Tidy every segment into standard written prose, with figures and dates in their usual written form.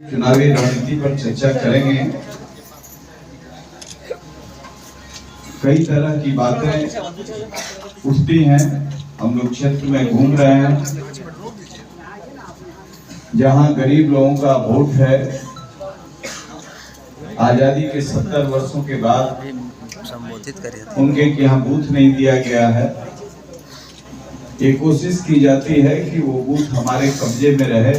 चुनावी रणनीति पर चर्चा करेंगे। कई तरह की बातें उठती हैं। हम लोग क्षेत्र में घूम रहे हैं, जहां गरीब लोगों का वोट है। आजादी के 70 वर्षों के बाद उनके यहाँ बूथ नहीं दिया गया है। ये कोशिश की जाती है कि वो बूथ हमारे कब्जे में रहे,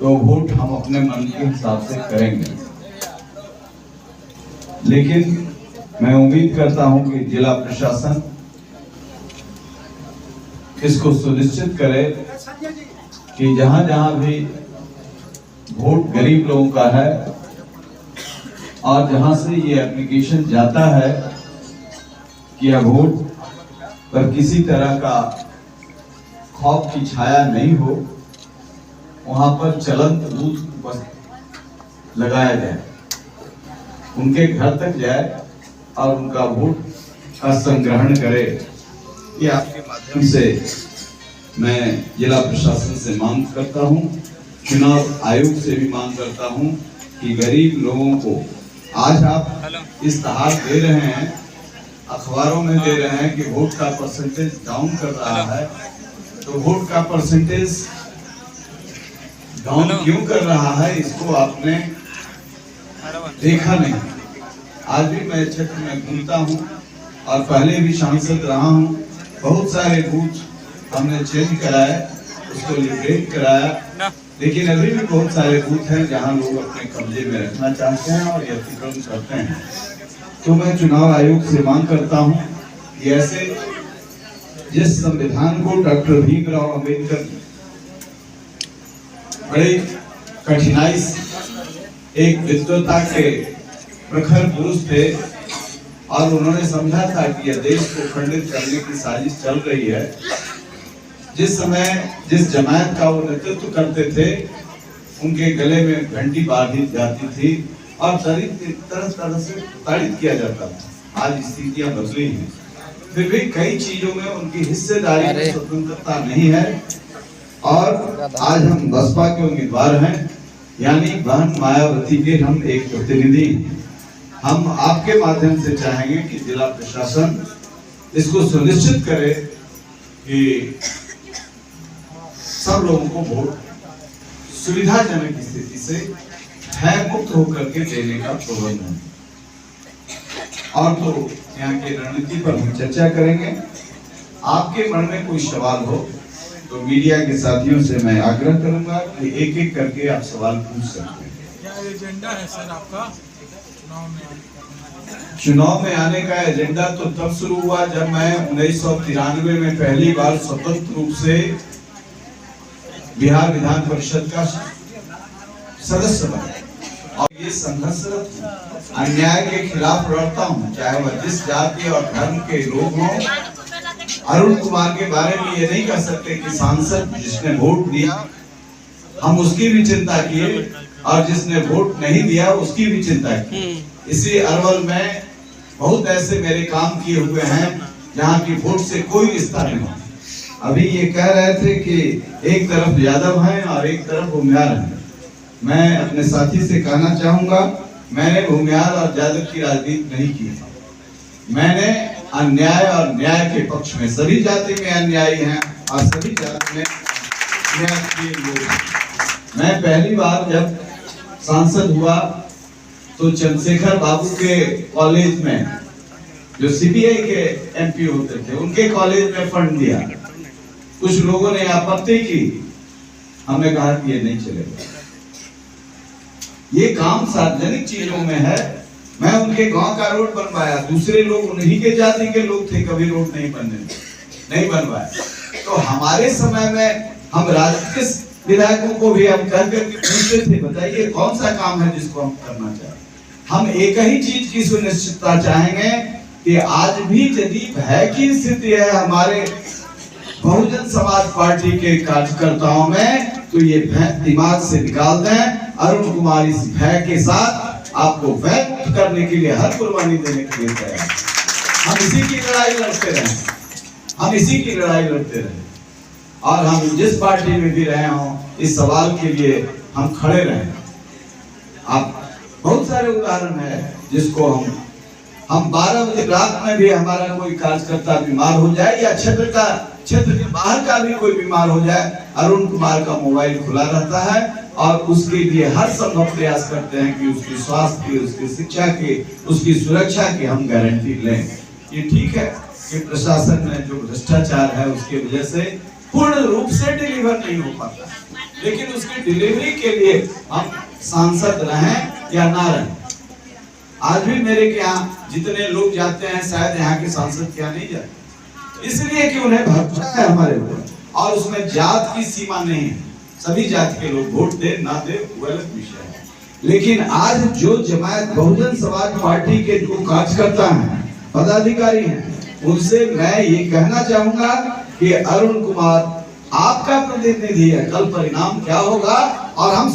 तो वोट हम अपने मन के हिसाब से करेंगे। लेकिन मैं उम्मीद करता हूं कि जिला प्रशासन इसको सुनिश्चित करे कि जहां जहां भी वोट गरीब लोगों का है और जहां से ये एप्लीकेशन जाता है कि यह वोट पर किसी तरह का खौफ की छाया नहीं हो, वहां पर चलंत बूथ लगाया जाए, उनके घर तक जाए और उनका वोट का संग्रहण करे। ये आपके माध्यम से मैं जिला प्रशासन से मांग करता हूं, चुनाव आयोग से भी मांग करता हूं कि गरीब लोगों को आज आप इस्तेहार दे रहे हैं, अखबारों में दे रहे हैं कि वोट का परसेंटेज डाउन कर रहा है, तो वोट का परसेंटेज डाउन क्यों कर रहा है इसको आपने देखा नहीं। आज भी मैं क्षेत्र में घूमता हूं और पहले भी सांसद रहा हूं। बहुत सारे बूथ हमने चेंज कराए, उसको लिबरेट कराया, लेकिन अभी भी बहुत सारे बूथ हैं जहां लोग अपने कब्जे में रखना चाहते हैं और ये अतिक्रमण करते हैं। तो मैं चुनाव आयोग से मांग करता हूं कि ऐसे जिस संविधान को डॉक्टर भीमराव अंबेडकर बड़ी कठिनाई से, एक विद्वता के प्रखर पुरुष थे और उन्होंने समझा था कि यह देश को खंडित करने की साजिश चल रही है। जिस समय जिस जमात का वो नेतृत्व करते थे, उनके गले में घंटी बांधी जाती थी और तरह तरह से ताड़ित किया जाता था। आज स्थितियां बदली हैं, फिर भी कई चीजों में उनकी हिस्सेदारी में स्वतंत्रता नहीं है। और आज हम बसपा के उम्मीदवार हैं, यानी बहन मायावती के हम एक प्रतिनिधि हैं। हम आपके माध्यम से चाहेंगे कि जिला प्रशासन इसको सुनिश्चित करे कि सब लोगों को वोट सुविधाजनक स्थिति से भय मुक्त होकर के देने का प्रबंध है। और तो यहाँ की रणनीति पर हम चर्चा करेंगे। आपके मन में कोई सवाल हो तो मीडिया के साथियों से मैं आग्रह करूंगा कि एक एक करके आप सवाल पूछ सकते हैं। क्या एजेंडा है सर आपका चुनाव में आने का एजेंडा तो तब शुरू हुआ जब मैं 1993 में पहली बार स्वतंत्र रूप से बिहार विधान परिषद का सदस्य बना और ये संघर्ष अन्याय के खिलाफ लड़ता हूँ, चाहे वह जिस जाति और धर्म के लोग हों। अरुण कुमार के बारे में ये नहीं कह सकते कि सांसद जिसने वोट दिया हम उसकी भी चिंता किए और जिसने वोट नहीं दिया उसकी भी चिंता की। इसी अरवल में बहुत ऐसे मेरे काम किए हुए हैं जहाँ की वोट से कोई रिश्ता नहीं हो। अभी ये कह रहे थे कि एक तरफ यादव हैं और एक तरफ भूमिहार हैं। मैं अपने साथी से कहना चाहूंगा, मैंने भूमिहार और यादव की राजनीति नहीं की। मैंने अन्याय और न्याय के पक्ष में, सभी जाति में अन्यायी हैं और सभी जाति में न्याय के लोग। मैं पहली बार जब सांसद हुआ तो चंद्रशेखर बाबू के कॉलेज में, जो सीबीआई के एमपी होते थे, उनके कॉलेज में फंड दिया। कुछ लोगों ने आपत्ति की, हमने कहा कि ये नहीं चलेगा। ये काम सार्वजनिक चीजों में है। मैं उनके गांव का रोड बनवाया, दूसरे लोग उन्हीं के जाति के लोग थे, कभी रोड नहीं बनवाया। तो हमारे समय में हम राजनीतिक विधायकों को भी हम कह करके पूछते थे, बताइए कौन सा काम है जिसको हम करना चाहें। हम एक ही चीज की सुनिश्चितता चाहेंगे कि आज भी यदि भय की स्थिति है हमारे बहुजन समाज पार्टी के कार्यकर्ताओं में, तो ये भय दिमाग से निकाल दें। अरुण कुमार इस भय के साथ आपको व्यक्त करने के लिए हर कुर्बानी देने के लिए तैयार। हम इसी की लड़ाई लड़ते रहे और हम जिस पार्टी में भी रहे हों, इस सवाल के लिए हम खड़े रहे। आप बहुत सारे उदाहरण है जिसको हम 12 बजे रात में भी हमारा कोई कार्यकर्ता बीमार हो जाए या क्षेत्र के बाहर का भी कोई बीमार हो जाए, अरुण कुमार का मोबाइल खुला रहता है और उसके लिए हर संभव प्रयास करते हैं कि उसकी स्वास्थ्य की, उसकी शिक्षा की, उसकी सुरक्षा की हम गारंटी लें। ये ठीक है कि प्रशासन में जो भ्रष्टाचार है उसके वजह से पूर्ण रूप से डिलीवर नहीं हो पाता, लेकिन उसकी डिलीवरी के लिए हम सांसद रहें या ना रहें। आज भी मेरे के यहाँ जितने लोग जाते हैं शायद यहाँ के सांसद क्या नहीं जाते, इसलिए कि उन्हें भरोसा है हमारे ऊपर और उसमें जात की सीमा नहीं है। सभी जाति के लोग वोट दे ना दे वो अलग विषय है, लेकिन आज जो जमात बहुजन समाज पार्टी के जो कार्यकर्ता हैं, पदाधिकारी हैं, उनसे मैं ये कहना चाहूंगा कि अरुण कुमार आपका प्रतिनिधि है, कल परिणाम क्या होगा और हम